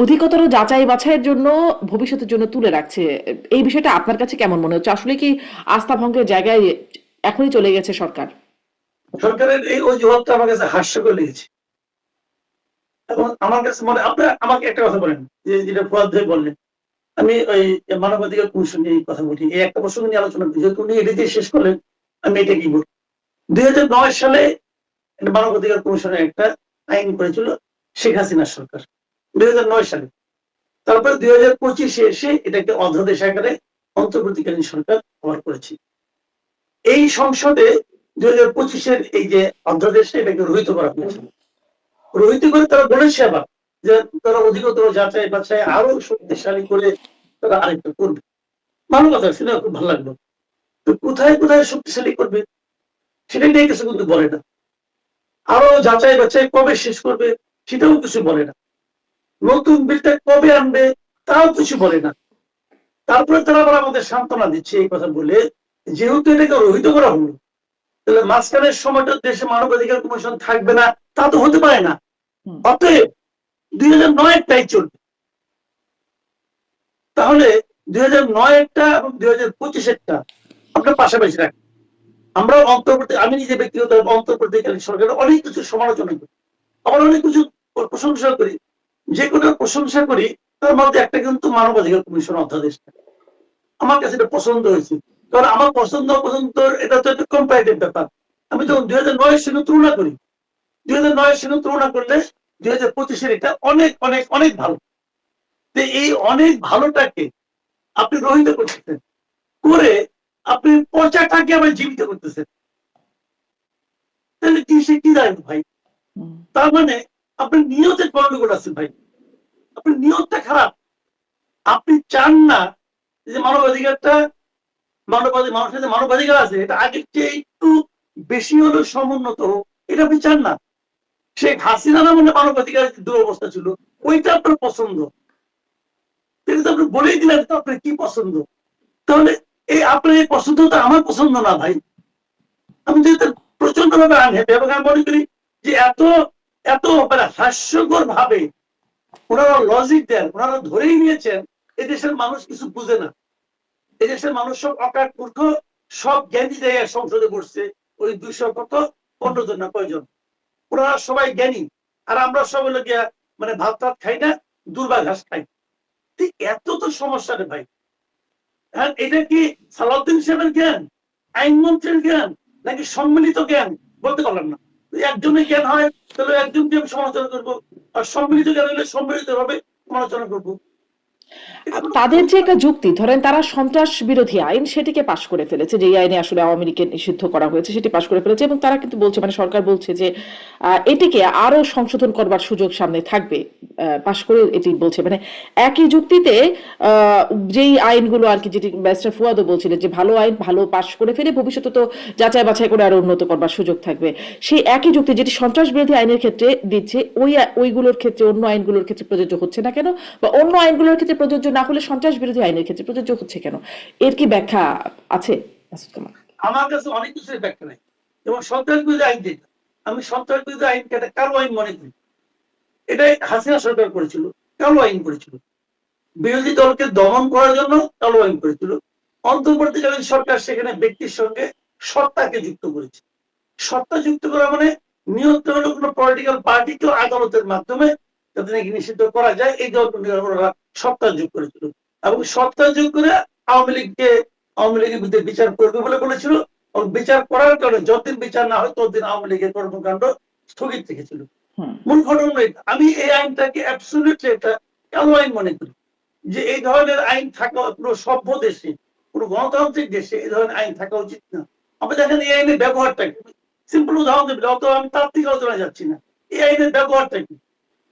অধিকতর যাচাই বাছাইয়ের জন্য ভবিষ্যতের জন্য তুলে রাখছে, এই বিষয়টা আপনার কাছে কেমন মনে হচ্ছে? আসলে কি আস্থা ভঙ্গের জায়গায় এখনই চলে গেছে সরকার? সরকারের এই অজুহাতটা আমার কাছে হাস্যকর লেগেছে। এবং আমার কাছে মনে, আপনার আমাকে একটা কথা বলেন, যে যেটা ফুয়াদ ভাই বললেন, আমি ওই মানবাধিকার কমিশন নিয়ে কথা বলি, এই একটা প্রসঙ্গ নিয়ে আলোচনা করি, যেহেতু উনি এটা দিয়ে শেষ করলেন, আমি এটা কি বলি। 2009 সালে মানবাধিকার কমিশনের একটা আইন করেছিল শেখ হাসিনা সরকার, 2009 সালে। তারপরে 2025-এ এসে এটাকে অধ্যাদেশ আকারে অন্তর্বর্তীকালীন সরকার ব্যবহার করেছে। এই সংসদে 2025-এর এই যে অধ্যাদেশটা, এটাকে রহিত করা হয়েছে। রহিত করে তারা বলেছে আবার যে তারা অধিকতর যাচাই বাছাই আরো শক্তিশালী করে তারা আরেকটা করবে। ভালো কথা, শুনে খুব ভালো লাগলো। তো কোথায় কোথায় শক্তিশালী করবে সেটা নিয়ে কিছু কিন্তু বলে না। আরো যাচাই বাছাই কবে শেষ করবে সেটাও কিছু বলে না। নতুন বিলটা কবে আনবে তাও কিছু বলে না। তারপরে তারা আবার আমাদের সান্ত্বনা দিচ্ছে এই কথা বলে, যেহেতু এটাকে রহিত করা হলো, তাহলে মাঝখানের সময়টা দেশে মানবাধিকার কমিশন থাকবে না, তা তো হতে পারে না। অতএব 2009-টাই চলবে। তাহলে 2009-টা এবং 2025-এরটা আমরা পাশাপাশি রাখি। আমরা অন্তর্বর্তী, আমি নিজে ব্যক্তিগত অন্তর্বর্তীকালীন সরকারের অনেক কিছু সমালোচনা করি, আবার অনেক কিছু প্রশংসা করি। যে কোনো প্রশংসা করি তার মধ্যে একটা কিন্তু মানবাধিকার কমিশন অধ্যাদেশ, আমার কাছে এটা পছন্দ হয়েছে। কারণ আমার পছন্দ অপছন্দ এটা তো একটা কম্পারেটিভ ব্যাপার। আমি যখন 2009-এর সঙ্গে তুলনা করি, 2009-এর সঙ্গে তুলনা করলে 2025-এর এটা অনেক অনেক অনেক ভালো। এই অনেক ভালোটাকে আপনি রহিত করতেছেন, করে আপনি পচাটাকে আবার জীবিত করতেছেন। তাহলে কি সে কি দাঁড়াবে ভাই? তার মানে আপনি নিয়তের গন্ডগোল আছে ভাই, আপনি নিয়তটা খারাপ। আপনি চান না যে মানবাধিকারটা, মানুষের যে মানবাধিকার আছে এটা আগের চেয়ে একটু বেশি হলেও সমুন্নত হোক, এটা আপনি চান না। শেখ হাসিনা নামে মানবাধিকারের যে দুরবস্থা ছিল ওইটা আপনার পছন্দ, তিনি তো আপনি বলেই দিলেন তো আপনার কি পছন্দ। তাহলে এই আপনার এই পছন্দটা আমার পছন্দ না ভাই। আমি যেহেতু প্রচন্ড ভাবে আনহ্যাপি, এবং আমি মনে করি যে এত এত মানে হাস্যকর ভাবে ওনারা লজিক দেন, ওনারা ধরেই নিয়েছেন এদেশের মানুষ কিছু বুঝে না, এদেশের মানুষ সব অকাট মূর্খ, সব জ্ঞানী দেয় সংসদে বসছে ওই 215 জন না কয়জন, ওনারা সবাই জ্ঞানী, আর আমরা সব হলো গিয়া মানে ভাত টাত খাই না, দুর্বা ঘাস খাই। এত তো সমস্যা রে ভাই। হ্যাঁ, এটা কি সালাউদ্দিন সাহেবের জ্ঞান, আইনমন্ত্রীর জ্ঞান, নাকি সম্মিলিত জ্ঞান? বলতে পারলাম না। একজনের জ্ঞান হয় তাহলে একজনকে আমি সমালোচনা করবো, আর সম্মিলিত জ্ঞান হলে সম্মিলিত ভাবে সমালোচনা করবো। তাদের যে একটা যুক্তি, ধরেন তারা সন্ত্রাস বিরোধী আইন সেটিকে পাশ করে ফেলেছে, যে আইনে আসলে আওয়ামী লীগকে নিষিদ্ধ করা হয়েছে সেটি পাশ করে ফেলেছে, এবং তারা কিন্তু বলছে, মানে সরকার বলছে যে এটিকে আরো সংশোধন করবার সুযোগ সামনে থাকবে, পাশ করে এটি বলছে। মানে একই যুক্তিতে যেই আইনগুলো আর কি, যেটি ব্যারিস্টার ফুয়াদও বলছিলেন যে ভালো আইন ভালো পাশ করে ফেলে ভবিষ্যতে তো যাচাই বাছাই করে আরো উন্নত করবার সুযোগ থাকবে, সেই একই যুক্তি যেটি সন্ত্রাস বিরোধী আইনের ক্ষেত্রে দিচ্ছে, ওইগুলোর ক্ষেত্রে, অন্য আইনগুলোর ক্ষেত্রে প্রযোজ্য হচ্ছে না কেন, বা অন্য আইনগুলোর ক্ষেত্রে প্রযোজ্য না হলে সন্ত্রাস বিরোধী আইনের ক্ষেত্রে প্রযোজ্য হচ্ছে কেন? এর কি ব্যাখ্যা আছে মাসুদ কামাল? আমার কাছে অনেক কিছুর ব্যাখ্যা নাই। এবং সন্ত্রাস বিরোধী আইন যেটা, আমি সন্ত্রাস বিরোধী আইনকে একটা কালো আইন মনে করি। এটাই হাসিনা সরকার করেছিল, কালো আইন করেছিল, বিরোধী দলকে দমন করার জন্য কালো আইন করেছিল। অন্তর্বর্তীকালীন সরকার সেখানে ব্যক্তির সঙ্গে সত্তাকে যুক্ত করেছে। সত্তা যুক্ত করা মানে নিয়ত হলো কোনো পলিটিক্যাল পার্টিকেও আদালতের মাধ্যমে যাতে নাকি নিষিদ্ধ করা যায়, এই ওরা সত্তা যোগ করেছিল। এবং সত্তা যোগ করে আওয়ামী লীগের বিরুদ্ধে বিচার করবে বলে বলেছিল, এবং বিচার করার কারণে যতদিন বিচার না হয় ততদিন আওয়ামী লীগের কর্মকাণ্ড স্থগিত রেখেছিল। মূল ঘটনা আমি এই আইনটাকে অ্যাবসলিউটলি একটা কালো আইন মনে করি, যে এই ধরনের আইন থাকা পুরো সভ্য দেশে, পুরো গণতান্ত্রিক দেশে এই ধরনের আইন থাকা উচিত না। আমরা দেখেন এই আইনের ব্যবহারটা কি, সিম্পল উদাহরণ দেবেন, অত আমি তাত্ত্বিক আলোচনায় যাচ্ছি না। এই আইনের ব্যবহারটা কি?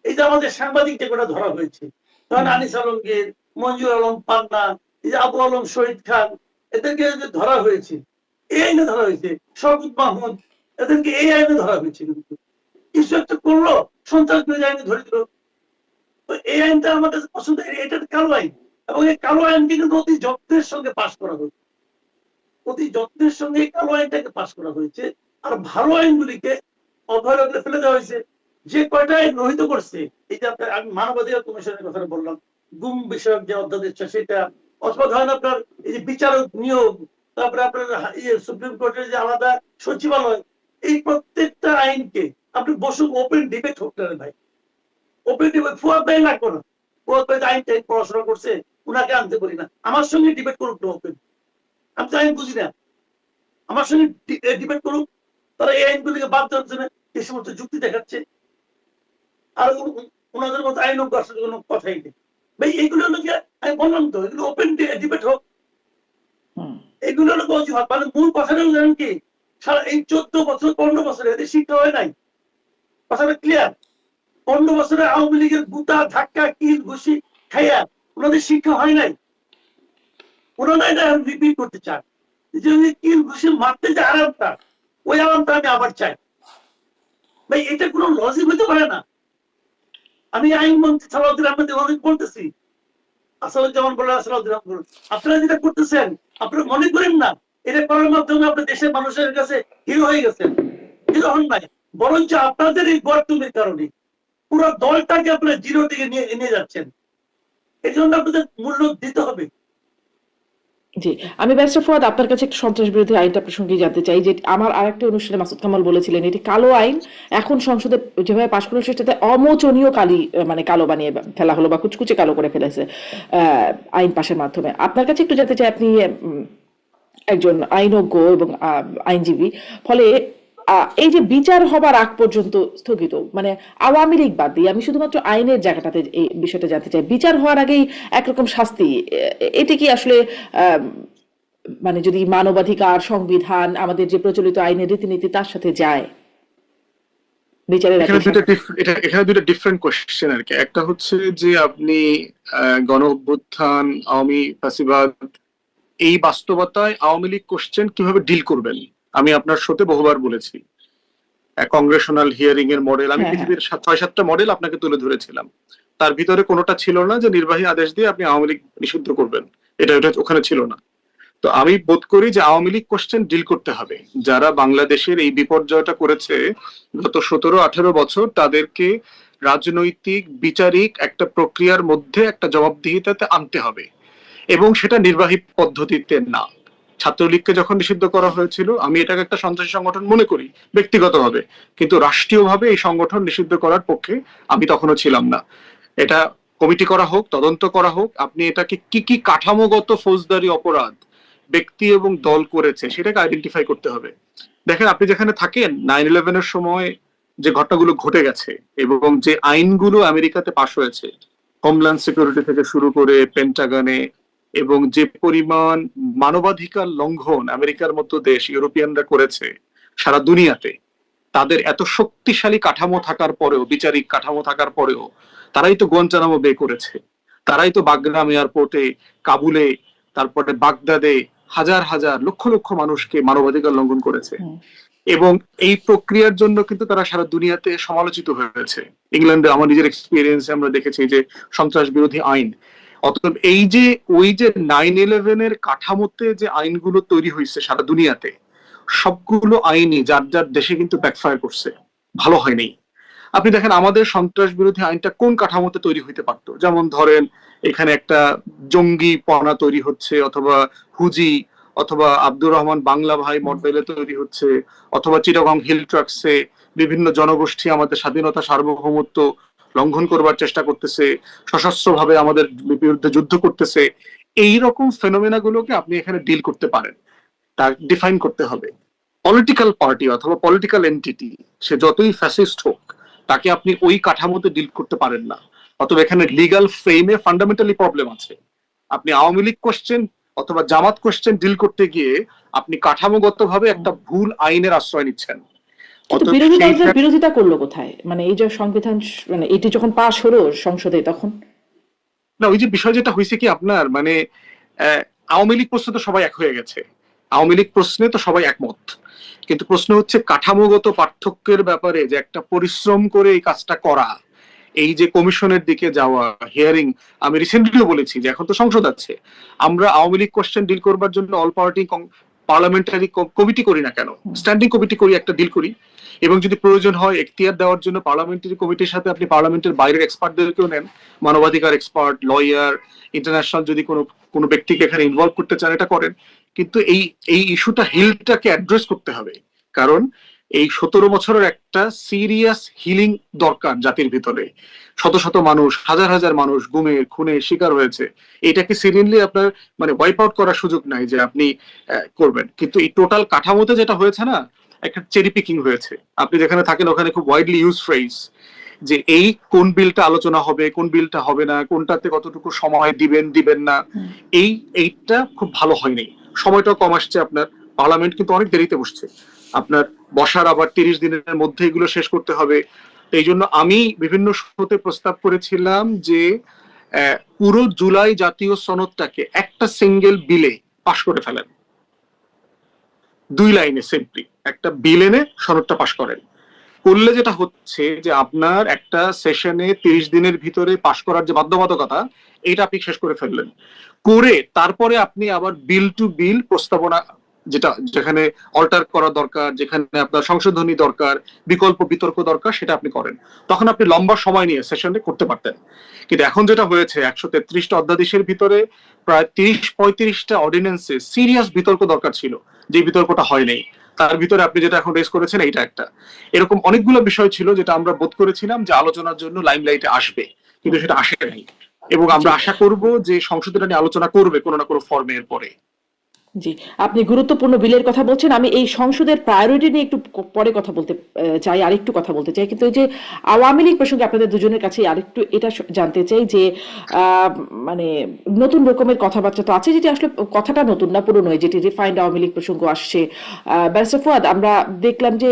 এই যে আমাদের সাংবাদিক যে কটা ধরা হয়েছে, ধরেন আনিস আলমগীর, মঞ্জুর আলম পান্না, এই যে আবু আলম শহীদ খান, এদেরকে যে ধরা হয়েছে এই আইনে ধরা হয়েছে, শওকত মাহমুদ, এদেরকে এই আইনে ধরা হয়েছে। কিন্তু কিছু একটা করলো, সন্ত্রাস বিরোধী আইনে ধরে দিল। এই আইনটা আমার কাছে পছন্দ, এটা কালো আইন। এবং এই কালো আইনকে কিন্তু অতি যত্নের সঙ্গে পাশ করা হয়েছে, অতি যত্নের সঙ্গে এই কালো আইনটাকে পাশ করা হয়েছে। আর ভালো আইনগুলিকে অবহেলা করে ফেলে দেওয়া হয়েছে। যে কয়টা আইন রহিত করছে, এই যে আমি মানবাধিকার কমিশনের কথা বললাম, গুম বিষয়ক যে অধ্যাদেশ সেটা, অথবা ধরেন আপনার এই যে বিচারক নিয়োগ, তারপরে আপনার সুপ্রিম কোর্টের যে আলাদা সচিবালয়, এই প্রত্যেকটা আইনকে আপনি বসুন, ওপেন ডিবেট হোক না ভাই, ওপেন ডিবেট। ফুয়াদ ভাই লাগবে না, ফুয়াদ ভাই আইন টাইন পড়াশোনা করছে, উনাকে আনতে পারি না, আমার সঙ্গে ডিবেট করুক না ওপেন। আমি তো আইন বুঝি না, আমার সঙ্গে ডিবেট করুক। তারা এই আইনগুলিকে বাদ দেওয়ার জন্য এই সমস্ত যুক্তি দেখাচ্ছে, আর ওনাদের মতো আইন আসলে কোনো কথাই নেই ভাই। এইগুলো হলো কি, আমি বললাম তো, এগুলো ওপেন ডিবেট হোক, এগুলো হলো অজুহাত। মানে মূল কথাটা জানেন কি, সারা এই 14 বছর 15 বছরে এদের শিক্ষা হয় নাই, কথাটা ক্লিয়ার। 15 বছরে আওয়ামী লীগের গুতা ধাক্কা কিল ঘুষি খাইয়া ওনাদের শিক্ষা হয় নাই, ওনারা এটা রিপিট করতে চান। যে কিল ঘুষি মারতে যে আরামটা, ওই আরামটা আমি আবার চাই ভাই। এটা কোনো লজিক হতে পারে না। আমি আইনমন্ত্রী সালাউদ্দিন আহমেদ অনেক বলতেছি, আসাদুজ্জামান বলে সালাউদ্দিন আহমেদ, আপনারা যেটা করতেছেন আপনারা মনে করেন না এটা করার মাধ্যমে আপনার দেশের মানুষের কাছে হিরো হয়ে গেছেন, হিরো হন নাই, বরঞ্চ আপনাদের এই বর্তমের কারণে পুরো দলটাকে আপনারা জিরো থেকে নিয়ে যাচ্ছেন। এই জন্য আপনাদের মূল্য দিতে হবে। জি, আমি ব্যারিস্টার ফুয়াদ আপনার কাছে একটু সন্ত্রাস বিরোধী আইনটা প্রসঙ্গে জানতে চাই। যে আমার আরেকটা অনুষ্ঠানে মাসুদ কামাল বলেছিলেন এটি কালো আইন, এখন সংসদে যেভাবে পাশ করা সেটাতে অমোচনীয় মানে কালো বানিয়ে ফেলা হলো বা কুচকুচে কালো করে ফেলেছে আইন পাশের মাধ্যমে। আপনার কাছে একটু জানতে চাই, আপনি একজন আইনজ্ঞ এবং আইনজীবী, ফলে এই যে বিচার হবার আগ পর্যন্ত স্থগিত, মানে আওয়ামী লীগ বাদ দিয়ে আমি শুধুমাত্র আইনের জায়গাটাতে এই বিষয়টা জানতে চাই, বিচার হওয়ার আগেই একরকম শাস্তি, এটি কি আসলে মানে যদি মানবাধিকার, সংবিধান, আমাদের যে প্রচলিত আইনের রীতিনীতি তার সাথে যায় বিচারের আগে? এখানে দুটো ডিফারেন্ট কোশ্চেন আর কি। একটা হচ্ছে যে আপনি গণ অভ্যুত্থান, আওয়ামী ফ্যাসিবাদ, এই বাস্তবতায় আওয়ামী লীগ কোশ্চেন কিভাবে ডিল করবেন। আমি আপনার শোতে বহুবার বলেছি, কংগ্রেশনাল হিয়ারিং এর মডেল, আমি পৃথিবীর 6-7টা মডেল আপনাকে তুলে ধরেছিলাম, তার ভিতরে কোনোটা ছিল না যে নির্বাহী আদেশ দিয়ে আপনি আওয়ামী লীগ নিষিদ্ধ করবেন, এটা ওখানে ছিল না। তো আমি বোধ করি যে আওয়ামী লীগ কোশ্চেন ডিল করতে হবে। যারা বাংলাদেশের এই বিপর্যয়টা করেছে গত 17-18 বছর, তাদেরকে রাজনৈতিক বিচারিক একটা প্রক্রিয়ার মধ্যে একটা জবাবদিহিতাতে আনতে হবে, এবং সেটা নির্বাহী পদ্ধতিতে না। ছাত্রলীগকে যখন নিষিদ্ধ করা হয়েছিল, আমি এটাকে একটা সন্ত্রাসী সংগঠন মনে করি ব্যক্তিগতভাবে, কিন্তু রাষ্ট্রীয়ভাবে এই সংগঠন নিষিদ্ধ করার পক্ষে আমি তখনও ছিলাম না। এটা কমিটি করা হোক, তদন্ত করা হোক, আপনি এটাকে কি কি কাঠামোগত ফৌজদারি অপরাধ ব্যক্তি এবং দল করেছে সেটাকে আইডেন্টিফাই করতে হবে। দেখেন, আপনি যেখানে থাকেন, 9/11 এর সময় যে ঘটনাগুলো ঘটে গেছে এবং যে আইনগুলো আমেরিকাতে পাশ হয়েছে, হোমল্যান্ড সিকিউরিটি থেকে শুরু করে পেন্টাগনে, এবং যে পরিমাণ মানবাধিকার লঙ্ঘন আমেরিকার মতো দেশ, ইউরোপিয়ানরা করেছে সারা দুনিয়াতে, তাদের এত শক্তিশালী কাঠামো থাকার পরেও, বিচারিক কাঠামো থাকার পরেও, তারাই তো গুয়ান্তানামো বে করেছে, তারাই তো বাগরাম এয়ারপোর্টে, কাবুলে, তারপরে বাগদাদে হাজার হাজার লক্ষ লক্ষ মানুষকে মানবাধিকার লঙ্ঘন করেছে। এবং এই প্রক্রিয়ার জন্য কিন্তু তারা সারা দুনিয়াতে সমালোচিত হয়েছে। ইংল্যান্ডে আমার নিজের এক্সপিরিয়েন্সে আমরা দেখেছি যে সন্ত্রাস বিরোধী আইন। অতএব এই যে ওই যে 9/11 এর কাঠামোতে যে আইনগুলো তৈরি হয়েছে সারা দুনিয়াতে, সবগুলো আইনই যার যার দেশে কিন্তু ব্যাকফায়ার করছে, ভালো হয়নি। আপনি দেখেন আমাদের সন্ত্রাস বিরোধী আইনটা কোন কাঠামোতে তৈরি হইতে পারতো, যেমন ধরেন এখানে একটা জঙ্গি পনা তৈরি হচ্ছে, অথবা হুজি, অথবা আব্দুর রহমান বাংলা ভাই মডেলে তৈরি হচ্ছে, অথবা চিটাগং হিল ট্রাক্সে বিভিন্ন জনগোষ্ঠী আমাদের স্বাধীনতা সার্বভৌমত্ব লঙ্ঘন করবার চেষ্টা করতেছে, সশস্ত্র ভাবে আমাদের বিরুদ্ধে যুদ্ধ করতেছে। এইরকম ফেনোমেনা গুলোকে আপনি এখানে ডিল করতে পারেন, তা ডিফাইন করতে হবে। পলিটিক্যাল পার্টি অথবা পলিটিক্যাল এন্টিটি, সে যতই ফ্যাসিস্ট হোক, তাকে আপনি ওই কাঠামোতে ডিল করতে পারেন না। অথবা এখানে লিগাল ফ্রেমে ফান্ডামেন্টালি প্রবলেম আছে। আপনি আওয়ামী লীগ কোশ্চেন অথবা জামাত কোশ্চেন ডিল করতে গিয়ে আপনি কাঠামোগতভাবে একটা ভুল আইনের আশ্রয় নিচ্ছেন। বিরোধী দলরা বিরোধিতা করলো কোথায়? মানে এই যে সংবিধান, মানে এটি যখন পাশ হলো সংসদে, তখন না, ওই যে বিষয় যেটা হয়েছে কি আপনার, মানে আওয়ামী লীগ প্রশ্নে তো সবাই এক হয়ে গেছে, আওয়ামী লীগ প্রশ্নে তো সবাই একমত, কিন্তু প্রশ্ন হচ্ছে কাঠামোগত পার্থক্যের ব্যাপারে, যে একটা পরিশ্রম করে এই কাজটা করা, এই যে কমিশনের দিকে যাওয়া, হিয়ারিং। আমি রিসেন্টলিও বলেছি যে এখন তো সংসদ আছে, আমরা আওয়ামী লীগ কোশ্চেন ডিল করবার জন্য অল পার্টি পার্লামেন্টারি কমিটি করি না কেন, স্ট্যান্ডিং কমিটি করি, একটা ডিল করি, এবং যদি প্রয়োজন হয় এখতিয়ার দেওয়ার জন্য পার্লামেন্টারি কমিটির সাথে আপনি পার্লামেন্টের বাইরের এক্সপার্টদেরকেও নেন, মানবাধিকার এক্সপার্ট, লয়ার, ইন্টারন্যাশনাল যদি কোনো ব্যক্তিকে এখানে ইনভলভ করতে চান এটা করেন। কিন্তু এই ইস্যুটা হিলটাকে অ্যাড্রেস করতে হবে, কারণ এই 17 বছরের একটা সিরিয়াস হিলিং দরকার জাতির ভিতরে। শত শত মানুষ, হাজার হাজার মানুষ গুমের খুনের শিকার হয়েছে, এটাকে সিরিয়াসলি আপনার মানে ওয়াইপ আউট করার সুযোগ নাই যে আপনি করবেন। কিন্তু এই টোটাল কাঠামোতে যেটা হয়েছে না, একটা চেরি পিকিং হয়েছে। আপনি যেখানে থাকেন ওখানে খুব ওয়াইডলি ইউজ ফ্রেজ যে এই কোন বিলটা আলোচনা হবে, কোন বিলটা হবে না, কোনটাতে কতটুকু সময় দিবেন না, এইটা খুব ভালো হয়নি। সময়টাও কম আসছে আপনার, পার্লামেন্ট কিন্তু অনেক দেরিতে বসছে, আপনার বসার আবার 30 দিনের মধ্যে এগুলো শেষ করতে হবে। এই জন্য আমি বিভিন্ন শোতে প্রস্তাব করেছিলাম যে পুরো জুলাই জাতীয় সনদটাকে একটা সিঙ্গেল বিলে পাশ করে ফেলেন, 2 লাইনে সিম্পলি একটা বিল এনে সনদটা পাশ করেন। করলে যেটা হচ্ছে যে আপনার একটা সেশনে 30 দিনের ভিতরে পাশ করার যে বাধ্যবাধকতা, এটা আপনি শেষ করে ফেললেন। করে তারপরে আপনি আবার বিল টু বিল প্রস্তাবনা, যেখানে অল্টার করা দরকার, যেখানে আপনার সংশোধনী দরকার, বিকল্প বিতর্ক দরকার, সেটা আপনি করেন। তখন আপনি লম্বা সময় নিয়ে সেশনে করতে পারতেন। কিন্তু এখন যেটা হয়েছে, 133টা অধ্যাদেশের ভিতরে প্রায় 30-35টা অর্ডিন্যান্সে সিরিয়াস বিতর্ক দরকার ছিল, যে বিতর্কটা হয়নি। তার ভিতরে আপনি যেটা এখন রেজ করেছেন এইটা একটা। এরকম অনেকগুলো বিষয় ছিল যেটা আমরা বোধ করেছিলাম যে আলোচনার জন্য লাইমলাইটে আসবে, কিন্তু সেটা আসে নাই। এবং আমরা আশা করব যে সংসদ এটা নিয়ে আলোচনা করবে কোনো না কোনো ফর্মে এর পরে। জি, আপনি গুরুত্বপূর্ণ বিলের কথা বলছেন। আমি এই সংসদের প্রায়োরিটি নিয়ে একটু পরে কথা বলতে চাই, আরেকটু কথা বলতে চাই। কিন্তু এই যে আওয়ামী লীগ প্রসঙ্গে আপনাদের দুজনের কাছে আরেকটু এটা জানতে চাই যে মানে নতুন রকমের কথাবার্তা তো আছে, যেটি আসলে কথাটা নতুন না, পুরনো, যেটি রিফাইন্ড আওয়ামী লীগ প্রসঙ্গ আসছে। ব্যারিস্টার ফুয়াদ, আমরা দেখলাম যে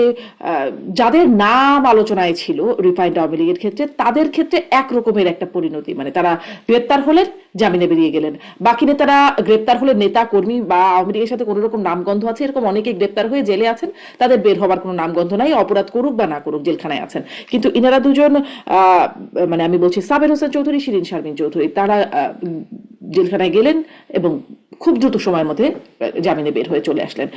যাদের নাম আলোচনায় ছিল রিফাইন্ড আওয়ামী লীগের ক্ষেত্রে, তাদের ক্ষেত্রে এক রকমের একটা পরিণতি, মানে তারা গ্রেপ্তার হলেন, জামিনে বেরিয়ে গেলেন। বাকি নেতারা গ্রেপ্তার হলে নেতা কর্মী বা আওয়ামী লীগের সাথে কোনো রকম নামগন্ধ আছে এরকম অনেকে গ্রেপ্তার হয়ে জেলে আছেন, তাদের বের হবার কোনো নামগন্ধ নাই, অপরাধ করুক বা না করুক জেলখানায় আছেন। কিন্তু ইনারা দুজন মানে আমি বলছি সাবের হোসেন চৌধুরী, শিরিন শারমিন চৌধুরী, তারা জেলখানায় গেলেন এবং খুব দ্রুত সময়ের মধ্যে জামিনে বের হয়ে চলে আসলেন।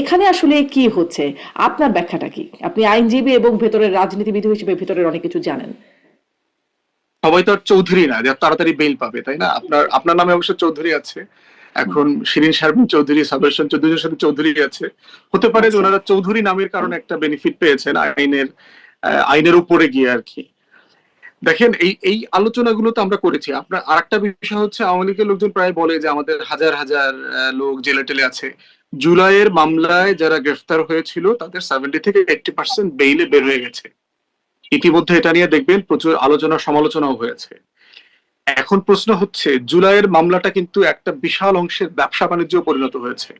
এখানে আসলে কি হচ্ছে, আপনার ব্যাখ্যাটা কি? আপনি আইনজীবী এবং ভেতরের রাজনীতিবিদ হিসেবে ভেতরের অনেক কিছু জানেন। সবাই তো আর চৌধুরী না যে তাড়াতাড়ি বেল পাবে, তাই না? আপনার নামে অবশ্য চৌধুরী আছে, এখন শিরিন শারমিন চৌধুরী, সাবের হোসেন চৌধুরীর সাথে চৌধুরী আছে। হতে পারে যে ওনারা চৌধুরী নামের কারণে একটা বেনিফিট পেয়েছেন আইনের উপরে গিয়ে আর কি। দেখেন, এই আলোচনাগুলো তো আমরা করেছি। আপনার আরেকটা বিষয় হচ্ছে, আওয়ামী লীগের লোকজন প্রায় বলে যে আমাদের হাজার হাজার লোক জেলে টেলে আছে। জুলাইয়ের মামলায় যারা গ্রেফতার হয়েছিল তাদের 70 থেকে 80% বেইলে বের হয়ে গেছে। ইতিমধ্যে এটা নিয়ে দেখবেন প্রচুর আলোচনা সমালোচনাও হয়েছে। এখন প্রশ্ন হচ্ছে, জুলাইয়ের মামলাটা কিন্তু একটা বিশাল অংশের ব্যবসা বাণিজ্য পরিণত হয়েছে।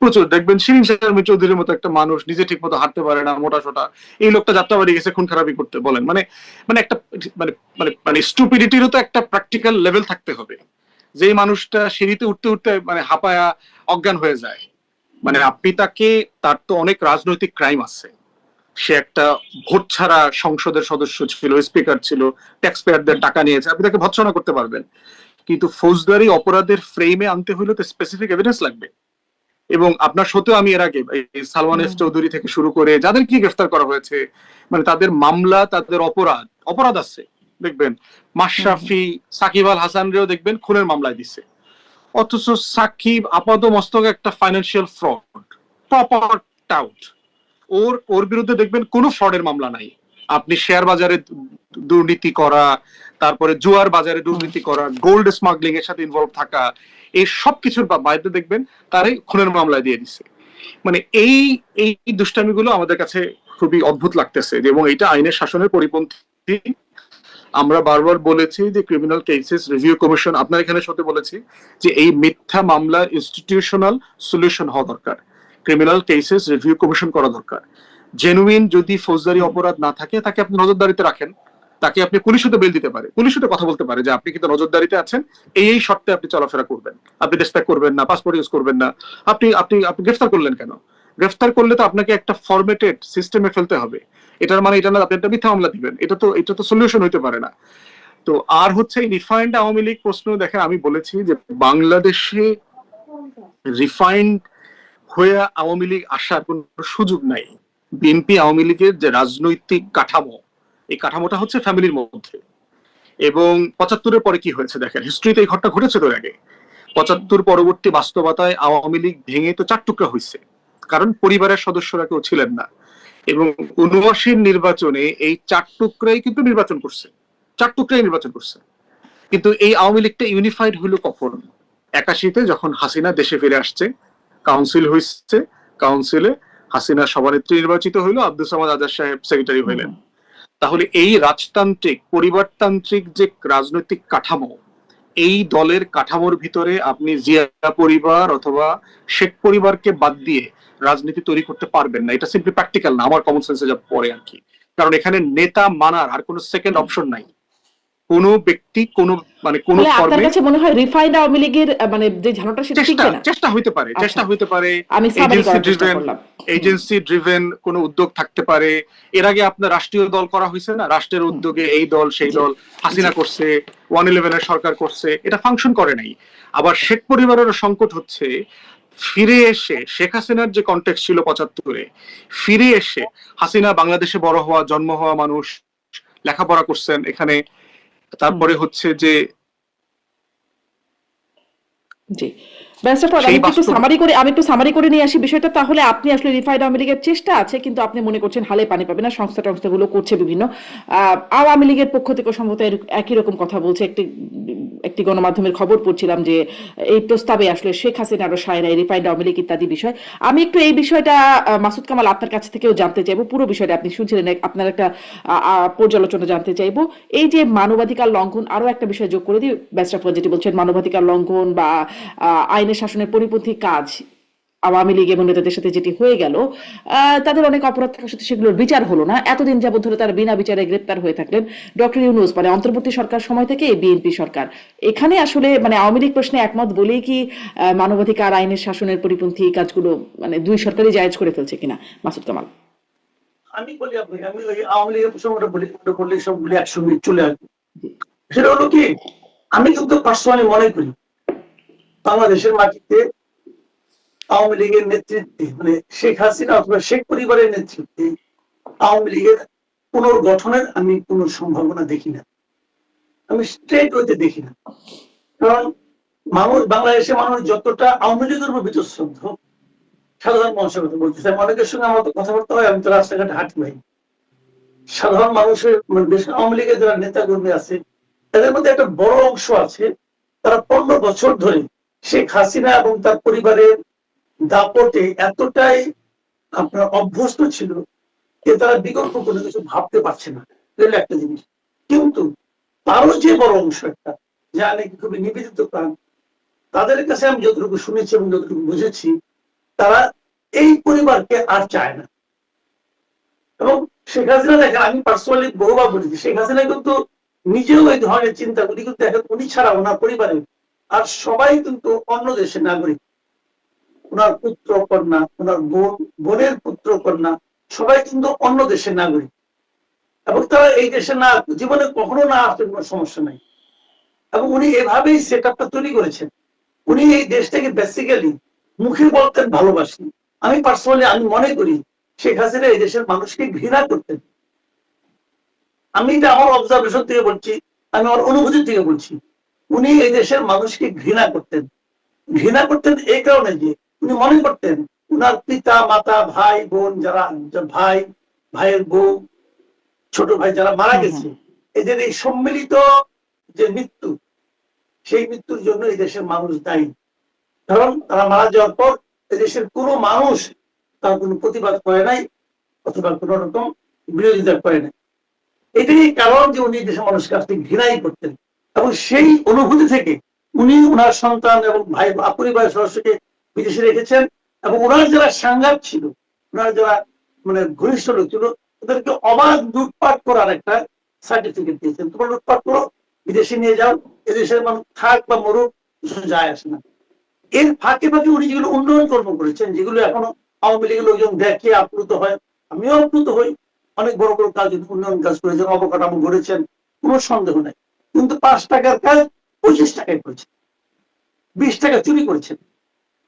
প্রচুর দেখবেন শিরিন শারমিন চৌধুরীর মতো একটা মানুষ নিজে ঠিক মতো হাঁটতে পারে না, মোটা সোটা, এই লোকটা যাত্রাবাড়ি গেছে খুন খারাপি করতে, বলেন মানে মানে একটা মানে মানে মানে স্টুপিডিটিরও তো একটা প্র্যাকটিক্যাল লেভেল থাকতে হবে। যে মানুষটা সিঁড়িতে উঠতে উঠতে মানে হাঁপায়া অজ্ঞান হয়ে যায়, মানে আপনি তার তো অনেক রাজনৈতিক ক্রাইম আছে। সে একটা ভোট ছাড়া সংসদের সদস্য ছিল, স্পিকার ছিল, ট্যাক্স পেয়ারদের টাকা নিয়েছে, আপনি তাকে ভৎসনা করতে পারবেন। কিন্তু ফৌজদারি অপরাধের ফ্রেমে আনতে হলে তো স্পেসিফিক এভিডেন্স লাগবে। এবং আপনার সত্ত্বেও আমি এর আগে সালমান এফ চৌধুরী থেকে শুরু করে যাদের কি গ্রেফতার করা হয়েছে, মানে তাদের মামলা, তাদের অপরাধ আছে। দেখবেন মাশরাফি, সাকিব আল হাসানরেও দেখবেন খুনের মামলায় দিচ্ছে, অথচ সাকিব আপাত মস্তক একটা ফাইন্যান্সিয়াল ফ্রড, প্রপার টাউট। ওর বিরুদ্ধে দেখবেন কোনো ফ্রডের মামলা নাই। আপনি শেয়ার বাজারে দুর্নীতি করা, তারপরে জুয়ার বাজারে দুর্নীতি করা, গোল্ড স্মাগলিং এর সাথে ইনভলভ থাকা, এই সব কিছুর বাইরে দেখবেন তারাই খুনের মামলায় দিয়ে দিচ্ছে। মানে এই দুষ্টামিগুলো আমাদের কাছে খুবই অদ্ভুত লাগতেছে, এবং এটা আইনের শাসনের পরিপন্থী। আমরা বারবার বলেছি যে ক্রিমিনাল কেসেস রিভিউ কমিশন, আপনার এখানে সাথে বলেছি যে এই মিথ্যা মামলার ইনস্টিটিউশনাল সলিউশন হওয়া দরকার, ক্রিমিনাল কেসেস রিভিউ কমিশন করা দরকার। জেনুইন যদি ফৌজদারি অপরাধ না থাকে, তাকে আপনি নজরদারিতে রাখেন, তাকে আপনি পুলিশে বেল দিতে পারে, পুলিশে কথা বলতে পারে যে আপনি কিন্তু নজরদারিতে আছেন, এই শর্তে আপনি চলাফেরা করবেন, আপনি রেসপেক্ট করবেন না, পাসপোর্ট ইউজ করবেন না। আপনি গ্রেফতার করলেন কেন? গ্রেফতার করলে তো আপনাকে একটা ফরম্যাটেড সিস্টেমে ফেলতে হবে। এটার মানে এটা না আপনি একটা মিথ্যা মামলা দিবেন, এটা তো সলিউশন হইতে পারে না। তো আর হচ্ছে রিফাইন্ড আওয়ামী লীগ প্রশ্ন, দেখেন আমি বলেছি যে বাংলাদেশে রিফাইন্ড হয়ে আওয়ামী লীগ আসার কোন সুযোগ নাই। বিএনপি আওয়ামী লীগের যে রাজনৈতিক কাঠামো, এই কাঠামোটা হচ্ছে ফ্যামিলির মধ্যে। এবং ৭৫-এর পরে কি হয়েছে দেখেন, হিস্ট্রিতে এই ঘটনা ঘটেছে তো আগে। ৭৫ পরবর্তী বাস্তবতায় আওয়ামী লীগ ভেঙে তো ৪ টুকরা হয়েছে, কারণ পরিবারের সদস্যরা কেউ ছিলেন না। এবং ৭৯ নির্বাচনে এই ৪ টুকরাই কিন্তু নির্বাচন করছে, ৪ টুকরাই নির্বাচন করছে। কিন্তু এই আওয়ামী লীগটা ইউনিফাইড হইলো কখন? ৮১-তে যখন হাসিনা দেশে ফিরে আসছে, কাউন্সিল হয়েছে, কাউন্সিলে হাসিনা সভানেত্রী নির্বাচিত হইলো, আব্দুল সামাদ আজাদ সাহেব সেক্রেটারি হইলেন। তাহলে এই রাজতান্ত্রিক পরিবারতান্ত্রিক যে রাজনৈতিক কাঠামো, এই দলের কাঠামোর ভিতরে আপনি জিয়া পরিবার অথবা শেখ পরিবারকে বাদ দিয়ে রাজনীতি তৈরি করতে পারবেন না। এটা সিম্পলি প্র্যাকটিক্যাল না, আমার কমন সেন্সে যা পড়ে আর কি। কারণ এখানে নেতা মানার আর কোনো সেকেন্ড অপশন নাই। কোনো ব্যক্তি কোনো কোনো আপনার কাছে মনে হয় রিফাইন্ড আওয়ামী লীগের মানে যে ঝানোটা সেটা টিকবে না? চেষ্টা হইতে পারে, চেষ্টা হইতে পারে, আমি এজেন্সি ড্রিভেন কোনো উদ্যোগ থাকতে পারে। এর আগে আপনার রাষ্ট্রীয় দল করা হয়েছে না, রাষ্ট্রের উদ্যোগে এই দল সেই দল, হাসিনা করছে, 111 সরকার করছে, এটা ফাংশন করে নাই। আবার শেখ পরিবারের সংকট হচ্ছে ফিরে এসে শেখ হাসিনার যে কনটেক্সট ছিল ৭৫-এ, ফিরে এসে হাসিনা বাংলাদেশে বড় হওয়া, জন্ম হওয়া মানুষ, লেখাপড়া করছেন এখানে। তারপরে হচ্ছে যে জি আমি একটু সামারি করে নিয়ে আসি বিষয়টা। তাহলে আপনি আসলে রিফাইন্ড আওয়ামী লীগের চেষ্টা আছে, কিন্তু আপনি মনে করছেন হালে পানি পাবে না, সংস্থা টংস্থাগুলো করছে বিভিন্ন। আওয়ামী লীগের পক্ষ থেকে সম্ভবত একই রকম কথা বলছে। একটি গণমাধ্যমের খবর পড়ছিলাম যে এই প্রস্তাবে আসলে শেখ হাসিনা আরো সায়রাই, রিফাইন্ড আওয়ামী লীগ ইত্যাদি বিষয়। আমি একটু এই বিষয়টা মাসুদ কামাল আপনার কাছ থেকেও জানতে চাইবো, পুরো বিষয়টা আপনি শুনছিলেন, আপনার একটা পর্যালোচনা জানতে চাইবো। এই যে মানবাধিকার লঙ্ঘন, আরো একটা বিষয় যোগ করে দিই, ব্যারিস্টার যেটি বলছেন মানবাধিকার লঙ্ঘন বা আইনের শাসনের পরিপন্থী কাজ আওয়ামী লীগ এবং নেতাদের সাথে যেটি হয়ে গেল, তাদের অনেক অপরাধ থাকার সাথে সেগুলোর বিচার হলো না। এতদিন যাবত ধরে তারা বিনা বিচারে গ্রেপ্তার হয়ে থাকলেন। ডক্টর ইউনূস মানে অন্তর্বর্তী সরকার সময় থেকে বিএনপি সরকার এখানে আসলে মানে আওয়ামী লীগ প্রশ্নে একমত বলেই কি মানবাধিকার আইনের শাসনের পরিপন্থী কাজগুলো মানে দুই সরকারই জায়েজ করে ফেলছে কিনা? মাসুদ কামাল। আমি বলি আপনাকে, আমি আওয়ামী লীগের প্রসঙ্গটা বলি, সবগুলি একসঙ্গে চলে আসবে। সেটা হলো কি, আমি কিন্তু পার্সোনালি মনে করি বাংলাদেশের মাটিতে আওয়ামী লীগের নেতৃত্বে মানে শেখ হাসিনা অথবা শেখ পরিবারের নেতৃত্বে আওয়ামী লীগের পুনর্গঠনের আমি কোনো সম্ভাবনা দেখি না। আমি স্ট্রেট ওয়েতে দেখি না। কারণ মানুষ, বাংলাদেশের মানুষ যতটা আওয়ামী লীগের উপর বিতশ্রদ্ধ, সাধারণ মানুষের কথা বলতেছে, অনেকের সঙ্গে আমার কথাবার্তা হয়, আমি তো রাস্তাঘাটে হাঁটি ভাই। সাধারণ মানুষের মানে আওয়ামী লীগের যারা নেতা কর্মী আছে, তাদের মধ্যে একটা বড় অংশ আছে, তারা 15 বছর ধরে শেখ হাসিনা এবং তার পরিবারের দাপটে এতটাই আপনার অভ্যস্ত ছিল যে তারা বিকল্প কোনো কিছু ভাবতে পারছে না। একটা জিনিস কিন্তু তারও যে বড় অংশ একটা যা নাকি খুবই নিবেদিত প্রাণ, তাদের কাছে আমি যতটুকু শুনেছি এবং যতটুকু বুঝেছি, তারা এই পরিবারকে আর চায় না। এবং শেখ হাসিনা দেখেন, আমি পার্সোনালি বহুবার বলেছি, শেখ হাসিনা কিন্তু নিজেও এই ধরনের চিন্তাগুলি কিন্তু দেখেন উনি ছাড়া ওনার পরিবারের আর সবাই কিন্তু অন্য দেশের নাগরিক। ওনার পুত্র কন্যা, ওনার বোনের পুত্র কন্যা সবাই কিন্তু অন্য দেশের নাগরিক, এবং তারা এই দেশে না জীবনে কখনো না আসলে কোনো সমস্যা নাই। এবং উনি এভাবেই সেট আপটা তৈরি করেছেন। উনি এই দেশটাকে বেসিক্যালি মুখে বলতেন ভালোবাসি। আমি পার্সোনালি আমি মনে করি শেখ হাসিনা এই দেশের মানুষকে ঘৃণা করতেন। আমি এটা আমার অবজারভেশন থেকে বলছি, আমি আমার অনুভূতি থেকে বলছি। উনি এই দেশের মানুষকে ঘৃণা করতেন। ঘৃণা করতেন এই কারণে যে উনি মনে করতেন উনার পিতা মাতা ভাই বোন, যারা ভাই ভাইয়ের বউ ছোট ভাই যারা মারা গেছে, এদের এই সম্মিলিত যে মৃত্যু, সেই মৃত্যুর জন্য এই দেশের মানুষ দায়ী। কারণ তারা মারা যাওয়ার পর এদেশের কোনো মানুষ তার কোনো প্রতিবাদ করে নাই অথবা কোন রকম বিরোধিতা করে নাই। এটাই কারণ যে উনি দেশের মানুষের কাছ থেকে ঘৃণাই করতেন। এবং সেই অনুভূতি থেকে উনি ওনার সন্তান এবং ভাই পরিবারের সদস্যকে বিদেশে রেখেছেন। এবং ওনার যারা সাংঘাত ছিল, ওনার যারা মানে ঘনিষ্ঠ লোক ছিল, ওদেরকে অবাধ লুটপাট করার একটা সার্টিফিকেট দিয়েছেন। তোমরা লুটপাট করো, বিদেশে নিয়ে যাও, এদেশের মানুষ থাক বা মরুক যায় আসে না। এর ফাঁকে ফাঁকে উনি যেগুলো উন্নয়ন কর্ম করেছেন, যেগুলো এখনো আওয়ামী লীগের লোকজন দেখে আপ্লুত হয়, আমিও আপ্লুত হই। অনেক বড় বড় কাজ, উন্নয়ন কাজ করেছেন, অবকাঠামো গড়েছেন, কোনো সন্দেহ নাই। কিন্তু 5 টাকার কাজ 25 টাকায় করেছেন, 20 টাকা চুরি করেছেন।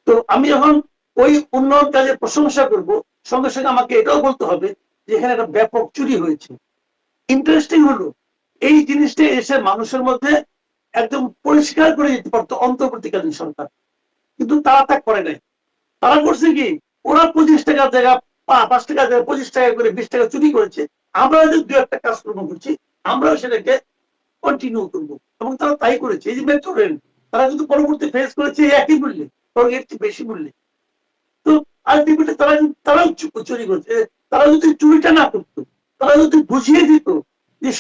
তো আমি যখন ওই উন্নয়ন কাজের প্রশংসা করব, সঙ্গে সঙ্গে আমাকে এটাও বলতে হবে যে এখানে একটা ব্যাপক চুরি হয়েছে। ইন্টারেস্টিং হলো এই জিনিসটা এসে মানুষের মধ্যে একদম পরিষ্কার করে দিতে পারতো অন্তর্বর্তীকালীন সরকার, কিন্তু তারা তা করে নাই। তারা করছে কি, ওরা 25 টাকার জায়গা 5 টাকার জায়গা 25 টাকা করে 20 টাকা চুরি করেছে। আমরা যদি দু একটা কাজকর্ম করছি, আমরাও সেটাকে কন্টিনিউ করবো, এবং তারা তাই করেছে। এই যে মেট্রো রেল, তারা কিন্তু পরবর্তী ফেস করেছে একই মূল্যে, বরং এর চেয়ে বেশি মূল্যে। তো আলটিমেটলি তারাও চুরি করেছে। তারা যদি চুরিটা না করতো, তারা যদি বুঝিয়ে দিত যে